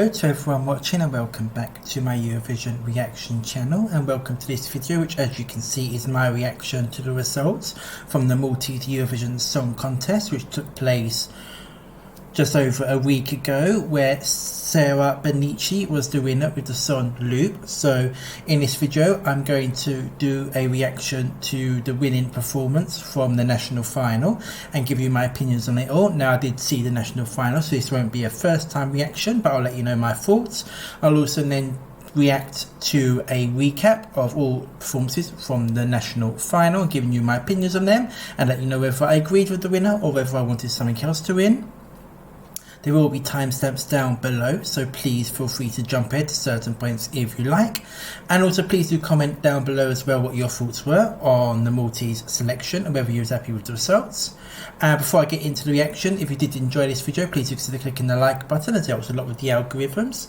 Hello to everyone watching and welcome back to my Eurovision reaction channel, and welcome to this video, which as you can see is my reaction to the results from the Maltese Eurovision Song Contest, which took place just over a week ago, where Sarah Bonnici was the winner with the song Loop. So in this video I'm going to do a reaction to the winning performance from the national final and give you my opinions on it all. Now, I did see the national final, so this won't be a first time reaction, but I'll let you know my thoughts. I'll also then react to a recap of all performances from the national final, giving you my opinions on them and let you know whether I agreed with the winner or whether I wanted something else to win. There will be timestamps down below, so please feel free to jump ahead to certain points if you like. And also please do comment down below as well what your thoughts were on the Maltese selection and whether you was happy with the results. Before I get into the reaction, if you did enjoy this video, please do consider clicking the like button, as it helps a lot with the algorithms.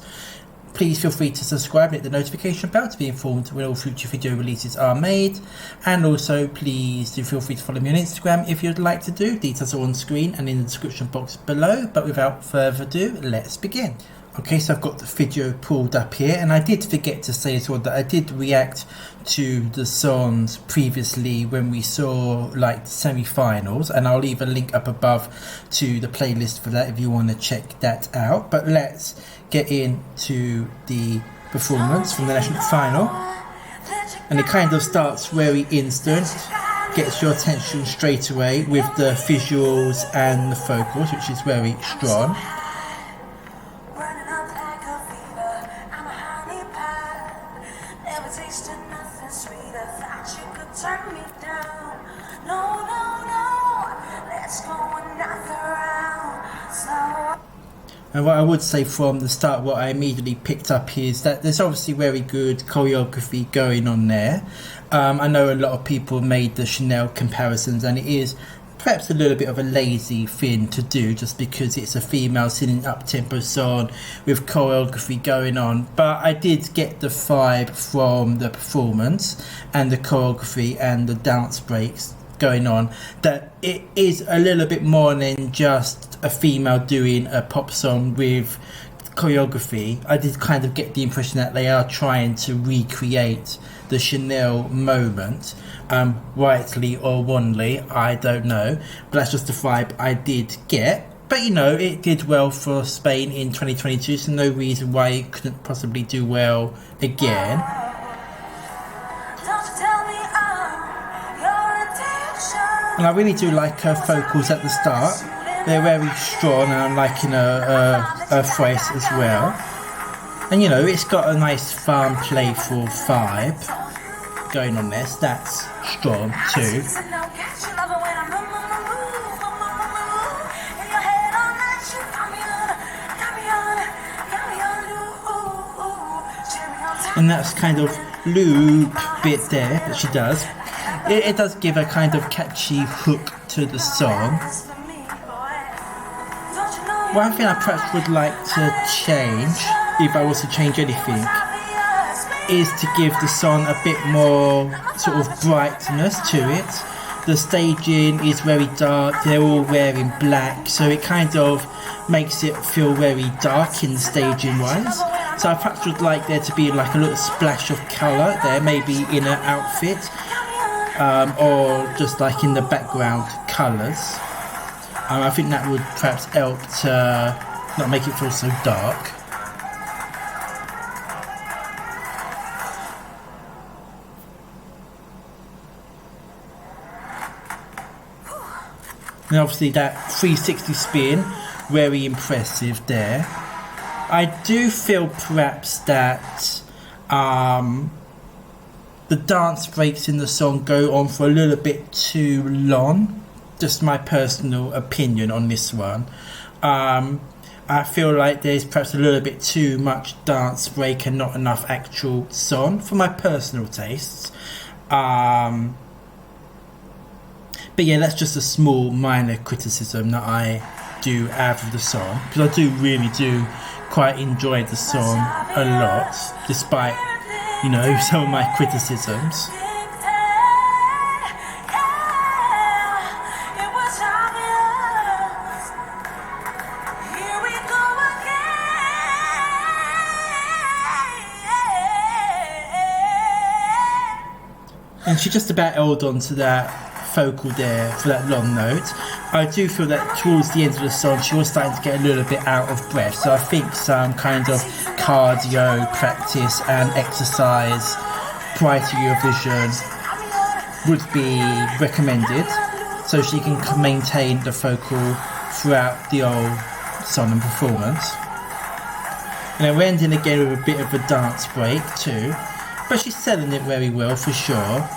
Please feel free to subscribe and hit the notification bell to be informed when all future video releases are made. And also please do feel free to follow me on Instagram if you'd like to do. Details are on screen and in the description box below. But without further ado, let's begin. Okay, so I've got the video pulled up here, and I did forget to say as well that I did react to the songs previously when we saw like the semi-finals, and I'll leave a link up above to the playlist for that if you want to check that out. But let's get into the performance from the national final, and it kind of starts very instant, gets your attention straight away with the visuals and the vocals, which is very strong. And what I would say from the start, what I immediately picked up is that there's obviously very good choreography going on there. I know a lot of people made the Chanel comparisons, and it is perhaps a little bit of a lazy thing to do just because it's a female singing up-tempo song with choreography going on. But I did get the vibe from the performance and the choreography and the dance breaks going on that it is a little bit more than just a female doing a pop song with choreography. I did kind of get the impression that they are trying to recreate the Chanel moment, rightly or wrongly, I don't know, but that's just the vibe I did get. But you know, it did well for Spain in 2022, so no reason why it couldn't possibly do well again. And I really do like her vocals at the start. They're very strong, and I'm liking her voice as well. And you know, it's got a nice fun, playful vibe going on there, so that's strong too. And that's kind of loop bit there that she does. It does give a kind of catchy hook to the song. One thing I perhaps would like to change, if I was to change anything, is to give the song a bit more sort of brightness to it. The staging is very dark, they're all wearing black, so it kind of makes it feel very dark in staging wise. So I perhaps would like there to be like a little splash of colour there, maybe in her outfit. Or just like in the background colours. I think that would perhaps help to not make it feel so dark. And obviously that 360 spin, very impressive there. I do feel perhaps that the dance breaks in the song go on for a little bit too long. Just my personal opinion on this one. I feel like there's perhaps a little bit too much dance break and not enough actual song for my personal tastes. But yeah, that's just a small minor criticism that I do have of the song, because I really do quite enjoy the song a lot, despite, you know, some of my criticisms. and she just about held on to that vocal there for that long note. I do feel that towards the end of the song she was starting to get a little bit out of breath, so I think some kind of cardio practice and exercise prior to Eurovision would be recommended so she can maintain the vocal throughout the whole song and performance. And then we're ending again with a bit of a dance break too, but she's selling it very well for sure.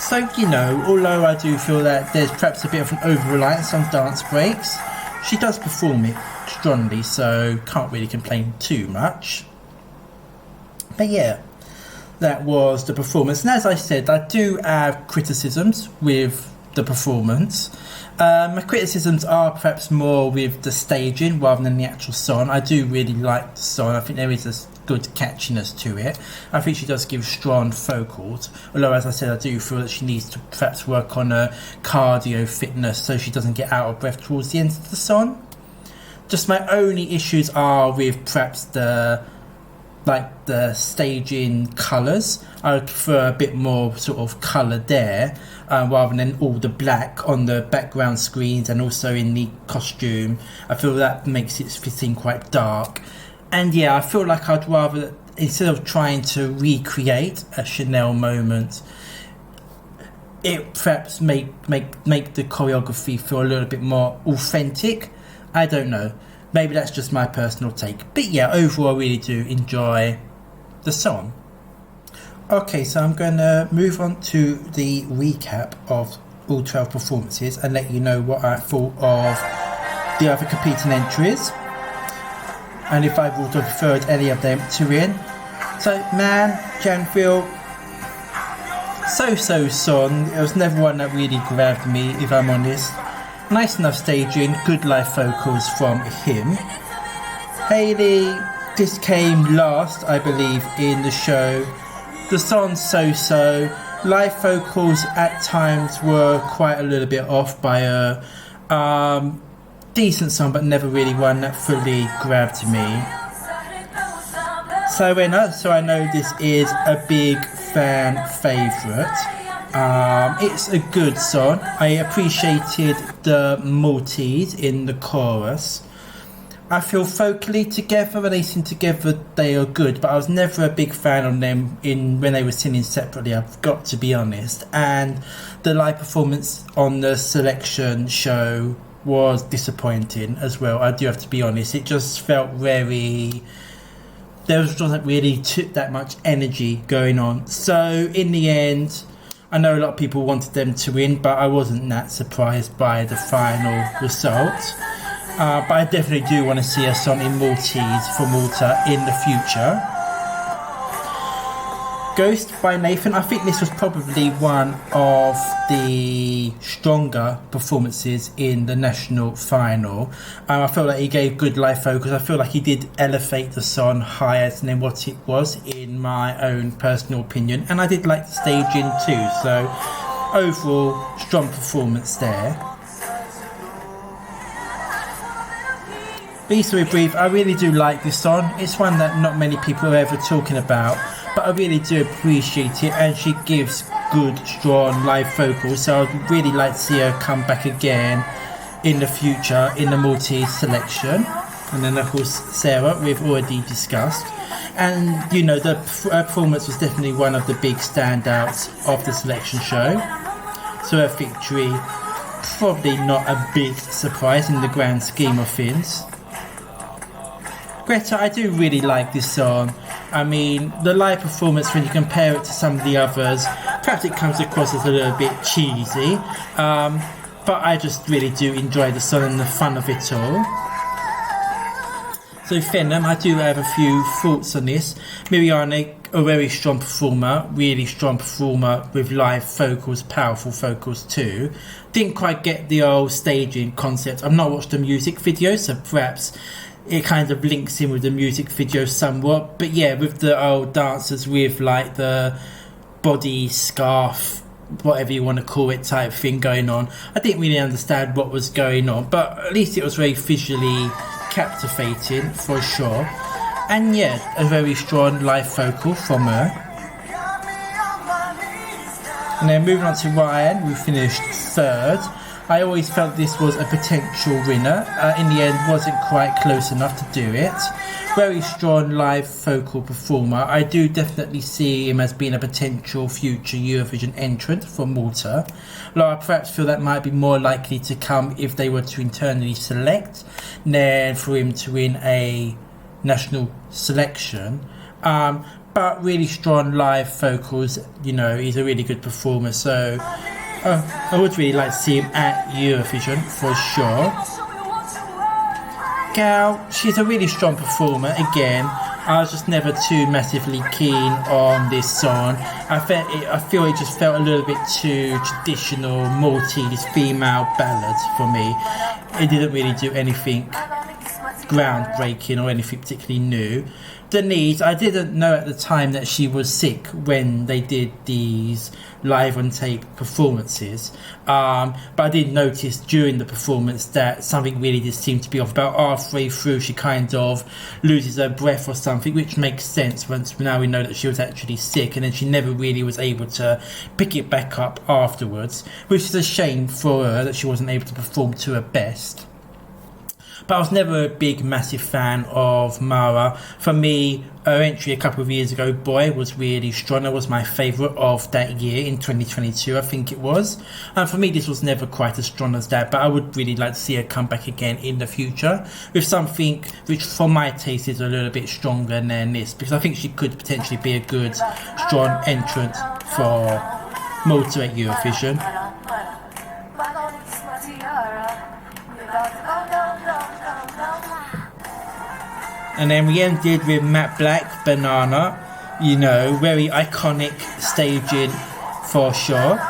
So, you know, although I do feel that there's perhaps a bit of an over-reliance on dance breaks, she does perform it strongly, so can't really complain too much. But yeah, that was the performance. And as I said, I do have criticisms with the performance. My criticisms are perhaps more with the staging rather than the actual song. I do really like the song. I think there is a good catchiness to it. I think she does give strong vocals, although as I said I do feel that she needs to perhaps work on her cardio fitness so she doesn't get out of breath towards the end of the song. Just my only issues are with perhaps the staging colours. I would prefer a bit more sort of colour there rather than all the black on the background screens and also in the costume. I feel that makes it seem quite dark. And yeah, I feel like I'd rather, instead of trying to recreate a Chanel moment, it perhaps make the choreography feel a little bit more authentic. I don't know. Maybe that's just my personal take. But yeah, overall I really do enjoy the song. Okay, so I'm going to move on to the recap of all 12 performances and let you know what I thought of the other competing entries, and if I would have preferred any of them to win. So, man, Janville, so song. It was never one that really grabbed me, if I'm honest. Nice enough staging, good live vocals from him. Hayley, this came last, I believe, in the show. The song's so. Live vocals at times were quite a little bit off by her. Decent song, but never really one that fully grabbed me. So I know this is a big fan favourite. It's a good song. I appreciated the Maltese in the chorus. I feel vocally together, when they sing together, they are good, but I was never a big fan of them when they were singing separately, I've got to be honest. And the live performance on the selection show was disappointing as well, I do have to be honest. It just felt very... there wasn't really that much energy going on. So in the end, I know a lot of people wanted them to win, but I wasn't that surprised by the final result. But I definitely do want to see a song in Maltese for Malta in the future. Ghost by Nathan, I think this was probably one of the stronger performances in the national final. I felt like he gave good live vocals. I feel like he did elevate the song higher than what it was, in my own personal opinion. And I did like the staging too, so overall strong performance there. Be So Brief, I really do like this song. It's one that not many people are ever talking about, but I really do appreciate it, and she gives good, strong live vocals, so I'd really like to see her come back again in the future in the Maltese selection. And then of course Sarah, we've already discussed, and you know, her performance was definitely one of the big standouts of the selection show, so her victory probably not a big surprise in the grand scheme of things. Greta, I do really like this song. I mean, the live performance, when you compare it to some of the others, perhaps it comes across as a little bit cheesy, but I just really do enjoy the song and the fun of it all. So Phenom, I do have a few thoughts on this. Miriane, a very strong performer, really strong performer with live vocals, powerful vocals too. Didn't quite get the old staging concept. I've not watched the music video, so perhaps it kind of links in with the music video somewhat. But yeah, with the old dancers with like the body scarf, whatever you want to call it, type thing going on, I didn't really understand what was going on, but at least it was very visually captivating for sure. And yeah, a very strong live vocal from her. And then moving on to Ryan, we finished third. I always felt this was a potential winner. In the end, wasn't quite close enough to do it. Very strong live vocal performer. I do definitely see him as being a potential future Eurovision entrant for Malta. Though I perhaps feel that might be more likely to come if they were to internally select than for him to win a national selection. But really strong live vocals, you know, he's a really good performer, so I would really like to see him at Eurovision for sure. Gal, she's a really strong performer. Again, I was just never too massively keen on this song. I feel it just felt a little bit too traditional Maltese female ballad for me. It didn't really do anything groundbreaking or anything particularly new. Denise, I didn't know at the time that she was sick when they did these live on tape performances, but I did notice during the performance that something really did seem to be off. About halfway through she kind of loses her breath or something, which makes sense once now we know that she was actually sick, and then she never really was able to pick it back up afterwards, which is a shame for her that she wasn't able to perform to her best. But I was never a big, massive fan of Mara. For me, her entry a couple of years ago, Boy, was really strong. It was my favourite of that year in 2022, I think it was. And for me, this was never quite as strong as that, but I would really like to see her come back again in the future with something which, for my taste, is a little bit stronger than this, because I think she could potentially be a good, strong entrant for Malta at Eurovision. And then we ended with Matte Black, Banana, you know, very iconic staging for sure.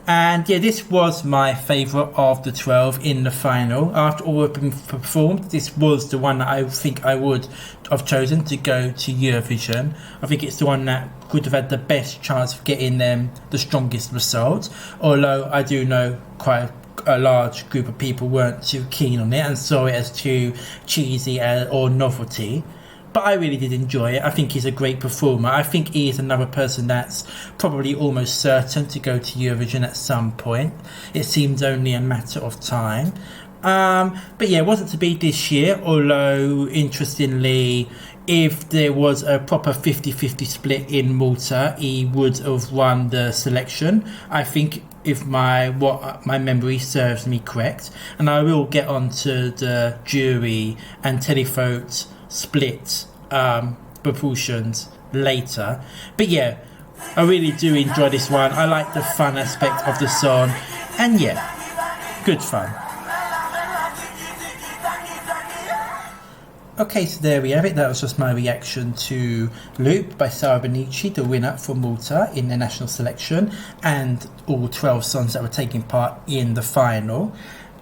And yeah, this was my favourite of the 12 in the final. After all had been performed, this was the one that I think I would have chosen to go to Eurovision. I think it's the one that could have had the best chance of getting them the strongest results. Although I do know quite a large group of people weren't too keen on it and saw it as too cheesy or novelty, but I really did enjoy it. I think he's a great performer. I think he is another person that's probably almost certain to go to Eurovision at some point. It seems only a matter of time. But yeah, it wasn't to be this year, although interestingly, if there was a proper 50-50 split in Malta, he would have won the selection, I think, if my memory serves me correct. And I will get on to the jury and televote split proportions later. But yeah, I really do enjoy this one. I like the fun aspect of the song, and yeah, good fun. Okay, so there we have it. That was just my reaction to Loop by Sarah Bonnici, the winner for Malta in the national selection, and all 12 songs that were taking part in the final.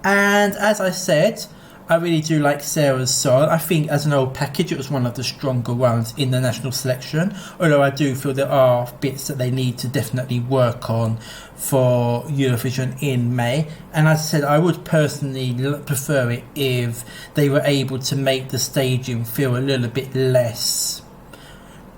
And as I said, I really do like Sarah's song. I think as an old package, it was one of the stronger ones in the national selection, although I do feel there are bits that they need to definitely work on for Eurovision in May. And as I said, I would personally prefer it if they were able to make the staging feel a little bit less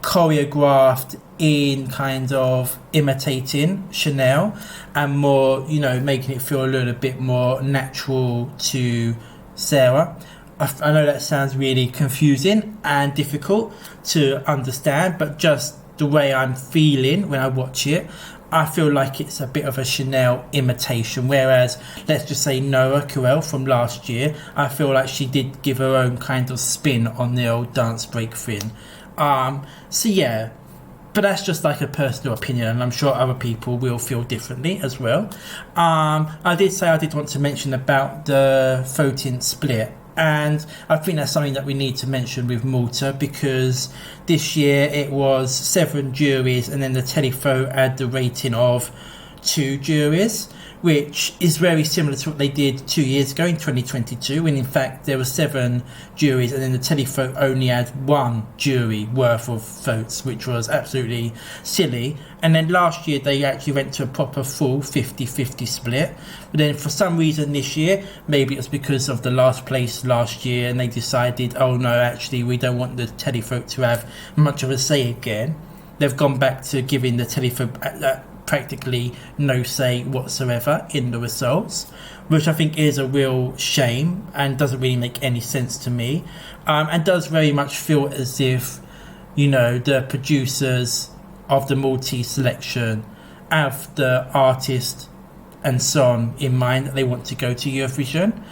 choreographed in kind of imitating Chanel, and more, you know, making it feel a little bit more natural to Sarah. I know that sounds really confusing and difficult to understand, but just the way I'm feeling when I watch it, I feel like it's a bit of a Chanel imitation, whereas let's just say Noah Carell from last year, I feel like she did give her own kind of spin on the old dance break thing. So yeah, but that's just like a personal opinion, and I'm sure other people will feel differently as well. I did say I did want to mention about the voting split, and I think that's something that we need to mention with Malta, because this year it was 7 juries and then the televote had the rating of 2 juries, which is very similar to what they did 2 years ago in 2022, when in fact there were 7 juries and then the televote only had 1 jury worth of votes, which was absolutely silly. And then last year they actually went to a proper full 50-50 split, but then for some reason this year, maybe it's because of the last place last year, and they decided, oh no, actually we don't want the televote to have much of a say again. They've gone back to giving the televote practically no say whatsoever in the results, which I think is a real shame and doesn't really make any sense to me, and does very much feel as if, you know, the producers of the Maltese selection have the artist and song in mind that they want to go to Eurovision,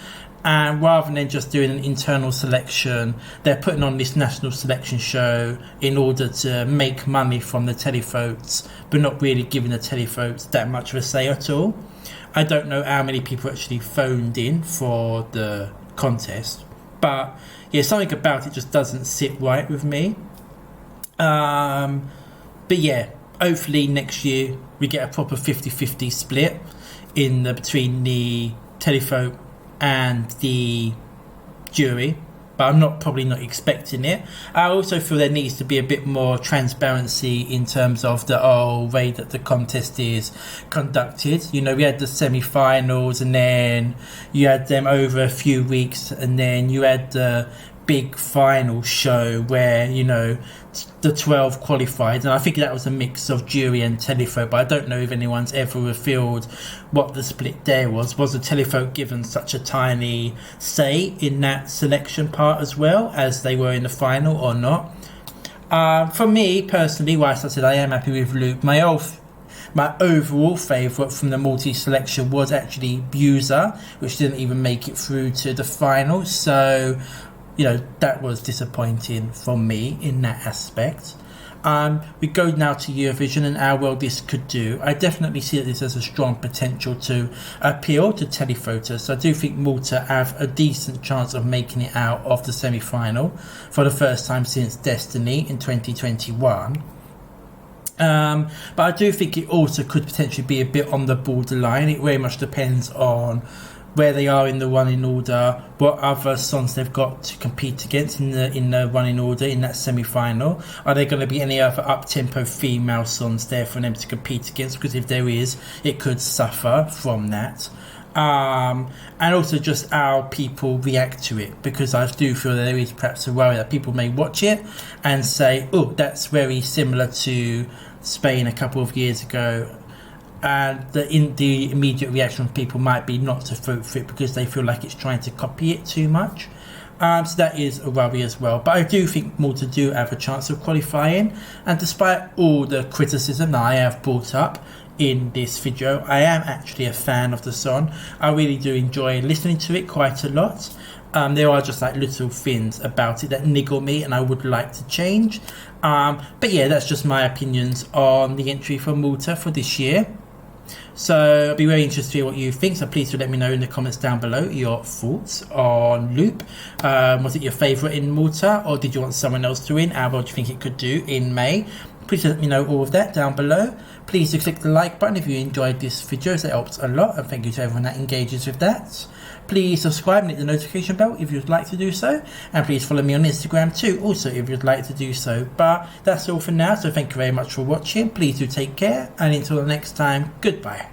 and rather than just doing an internal selection, they're putting on this national selection show in order to make money from the televotes, but not really giving the televotes that much of a say at all. I don't know how many people actually phoned in for the contest, but yeah, something about it just doesn't sit right with me. But yeah, hopefully next year we get a proper 50-50 split between the televote and the jury, but I'm probably not expecting it. I also feel there needs to be a bit more transparency in terms of the whole way that the contest is conducted. You know, we had the semi-finals, and then you had them over a few weeks, and then you had the big final show where, you know, the 12 qualified, and I think that was a mix of jury and televote, but I don't know if anyone's ever revealed what the split there was. Was the televote given such a tiny say in that selection part as well as they were in the final or not? For me personally, whilst I said I am happy with Luke, my overall favourite from the Maltese selection was actually Buza, which didn't even make it through to the final, so you know, that was disappointing for me in that aspect. We go now to Eurovision and how well this could do. I definitely see that this has a strong potential to appeal to televoters. So I do think Malta have a decent chance of making it out of the semi-final for the first time since Destiny in 2021. But I do think it also could potentially be a bit on the borderline. It very much depends on where they are in the running order, what other songs they've got to compete against in the running order in that semi-final. Are there going to be any other up-tempo female songs there for them to compete against? Because if there is, it could suffer from that. And also just how people react to it, because I do feel that there is perhaps a worry that people may watch it and say, oh, that's very similar to Spain a couple of years ago, and the immediate reaction from people might be not to vote for it because they feel like it's trying to copy it too much. So that is a worry as well. But I do think Malta do have a chance of qualifying, and despite all the criticism that I have brought up in this video, I am actually a fan of the song. I really do enjoy listening to it quite a lot. There are just like little things about it that niggle me and I would like to change. But yeah, that's just my opinions on the entry for Malta for this year. So I'll be very interested to hear what you think, so please do let me know in the comments down below your thoughts on Loop. Was it your favourite in Malta, or did you want someone else to win? How well do you think it could do in May? Please let me know all of that down below. Please do click the like button if you enjoyed this video, so it helps a lot, and thank you to everyone that engages with that. Please subscribe and hit the notification bell if you'd like to do so, and please follow me on Instagram too, also if you'd like to do so. But that's all for now, so thank you very much for watching. Please do take care, and until the next time, goodbye.